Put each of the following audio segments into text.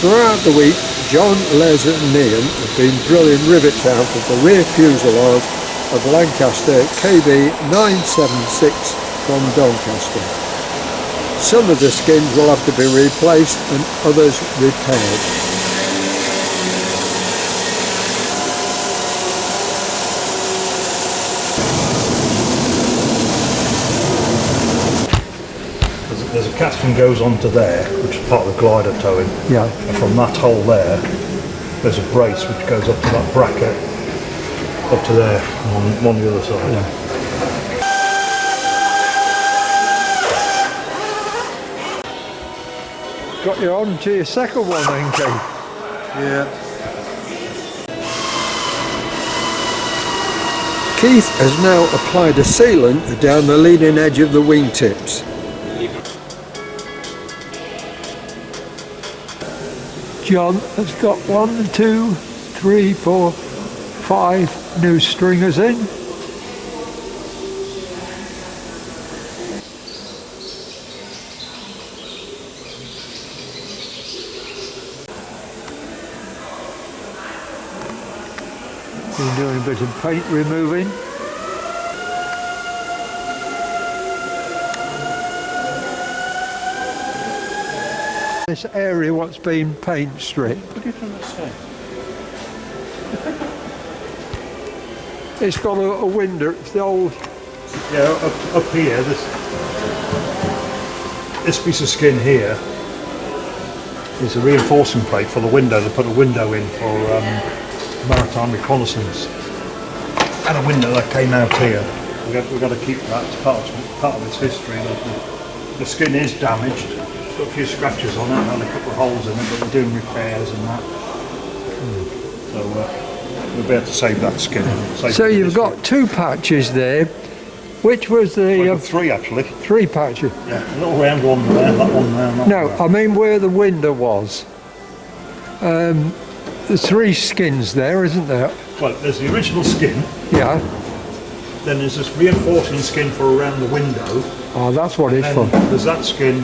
Throughout the week, John, Les and Ian have been drilling rivets out of the rear fuselage of Lancaster KB 976 from Doncaster. Some of the skins will have to be replaced and others repaired. There's a casting goes onto there, which is part of the glider towing. Yeah. And from that hole there, there's a brace which goes up to that bracket, up to there, on the other side. Yeah. Got you on to your second one then, Keith? Yeah. Keith has now applied a sealant down the leading edge of the wingtips. John has got 1, 2, 3, 4, 5 new stringers in. Been doing a bit of paint removing. This area what's been paint stripped. What are you trying to say? It's got a window, it's the old... Yeah, up here, this piece of skin here is a reinforcing plate for the window. They put a window in for maritime reconnaissance. And a window that came out here. We've got to keep that, it's part of its history. The skin is damaged. Got a few scratches on it and a couple of holes in it, but we're doing repairs and that. So we'll be able to save that skin. So you've got 2 patches there. Which was the... Well, 3 actually. 3 patches? Yeah, a little round one there, that one there. No, I mean where the window was. There's 3 skins there, isn't there? Well, there's the original skin. Yeah. Then there's this reinforcing skin for around the window. Oh, that's what it's for. There's that skin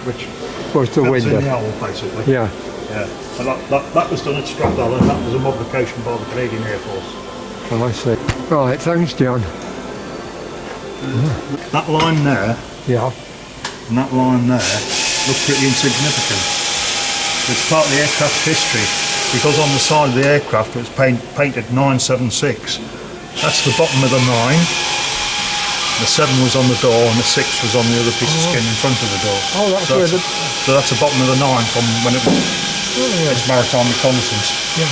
which was the window. In the owl, basically. Yeah. Yeah. And that was done at Strathdale, and that was a modification by the Canadian Air Force. Oh, I see. Right, thanks, John. That line there, yeah, and that line there looks pretty insignificant. It's part of the aircraft's history, because on the side of the aircraft it was painted 976. That's the bottom of the 9. The 7 was on the door and the 6 was on the other piece of skin in front of the door. Oh, that's so where so that's the bottom of the 9 from when it was it's maritime reconnaissance. Yeah.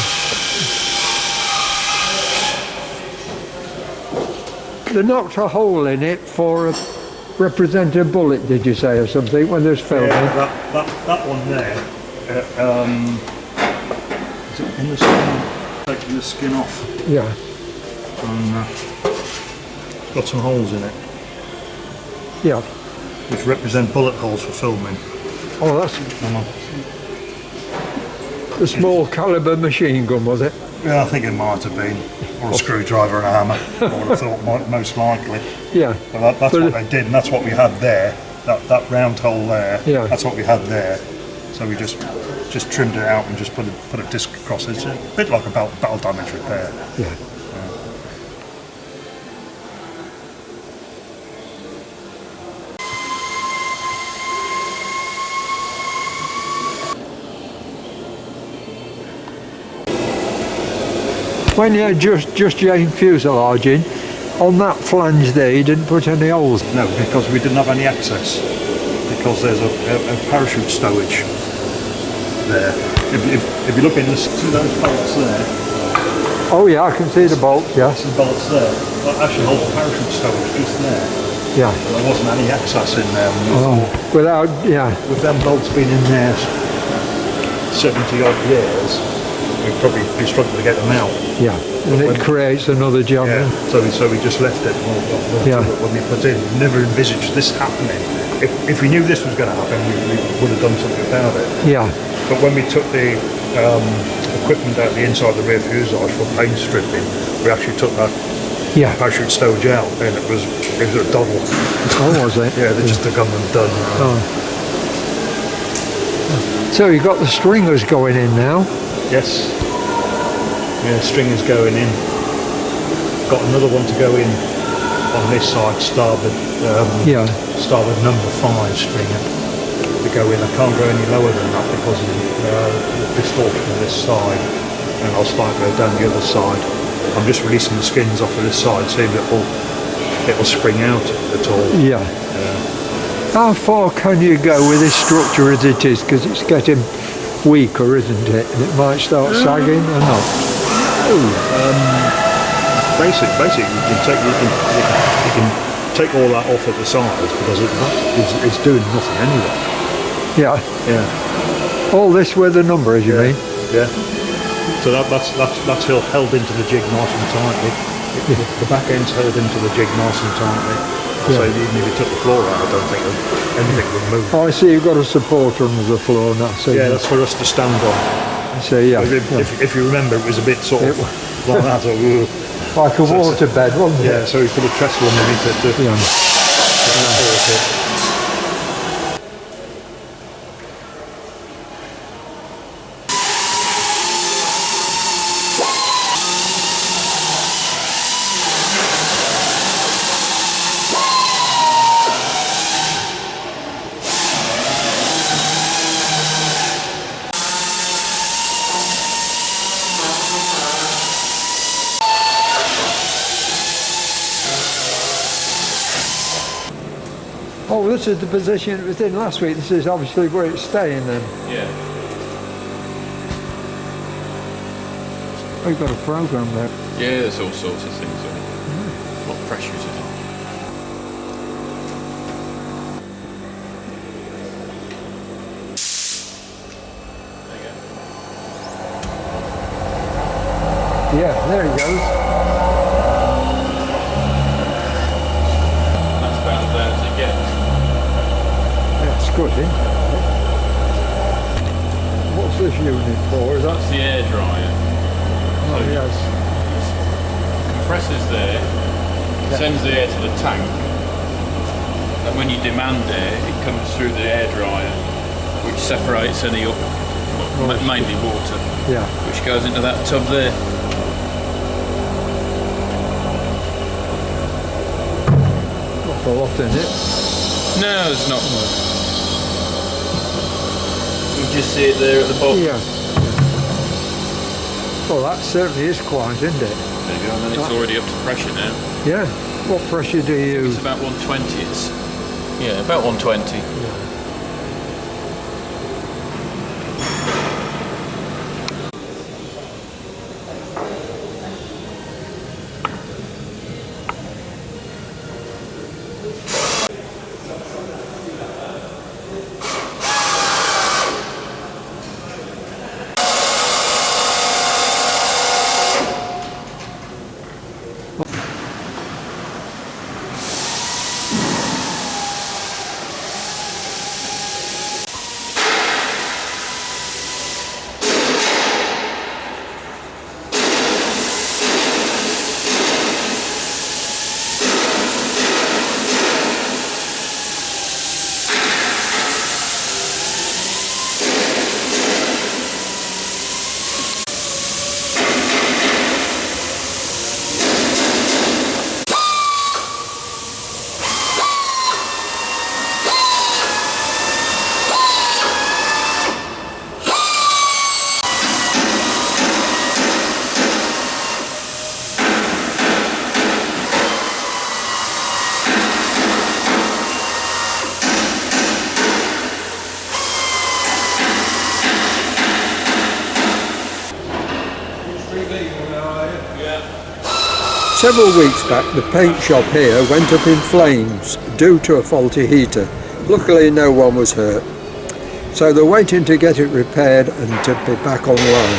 They knocked a hole in it for a represent a bullet, did you say, or something, when there's filming? Yeah, that one there, is it in the skin? Taking the skin off. Yeah. And it's got some holes in it. Yeah. Which represent bullet holes for filming. Oh, that's a small calibre machine gun, was it? Yeah, I think it might have been. Or a screwdriver and a hammer, I would have thought most likely. Yeah. But that's what they did, and that's what we had there. That round hole there, yeah. That's what we had there. So we just trimmed it out and just put a disc across it. It's a bit like a battle damage repair. Yeah. When you just your fuselage in, on that flange there you didn't put any holes? No, because we didn't have any access. Because there's a parachute stowage there. If you look in see those bolts there. Oh yeah, I can see the bolts, yes. The bolts there. That actually holds the parachute stowage just there. Yeah. But there wasn't any access in there. Without, yeah. With them bolts being in there 70 odd years, we'd probably be struggling to get them out. Yeah, and it creates another job. Yeah, so we just left it. Yeah. When we put in, we never envisaged this happening. If we knew this was going to happen, we would have done something about it. Yeah. But when we took the equipment out the inside the rear fuselage for paint stripping, we actually took that parachute stowage out, and it was a doddle. Oh, was it? Yeah, they just took them and done. Oh. So you've got the stringers going in now. Yes. Yeah, stringers going in. Got another one to go in on this side, starboard. Starboard number 5 stringer to go in. I can't go any lower than that because of the distortion of this side, and I'll start to go down the other side. I'm just releasing the skins off of this side, see if it'll spring out at all. Yeah. How far can you go with this structure as it is? Because it's getting weaker, isn't it? And it might start sagging or not. Basically, you can take all that off at the sides because it's doing nothing anyway. Yeah. Yeah. All this with the numbers, you mean? Yeah. So that's held into the jig nice and tightly. The back end's held into the jig nice and tightly. So even if you took the floor out, I don't think anything would move. Oh, I see you've got a support under the floor now. So yeah, that's for us to stand on. I see, yeah. If you remember, it was a bit sort of like that. Like a water bed, wasn't it? Yeah, so we put a trestle underneath it to support it. Oh, this is the position it was in last week. This is obviously where it's staying then. Yeah. Oh, you've got a program there. Yeah, there's all sorts of things on it. What pressures is it? There you go. Yeah, there he goes. That's about as bad as it gets. That's good, isn't it? What's this unit for? Is that? That's the air dryer. Oh, yes. Compressor's there, sends the air to the tank, and when you demand air, it comes through the air dryer, which separates any mainly water, which goes into that tub there. Not a lot in it. No, there's not much. You just see it there at the bottom. Yeah. Well, that certainly is quiet, isn't it? There you go, and then it's already up to pressure now. Yeah. What pressure do you use? It's about 120. Yeah, about 120. Several weeks back, the paint shop here went up in flames due to a faulty heater. Luckily, no one was hurt. So they're waiting to get it repaired and to be back online.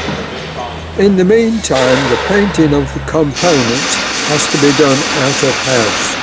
In the meantime, the painting of the components has to be done out of house.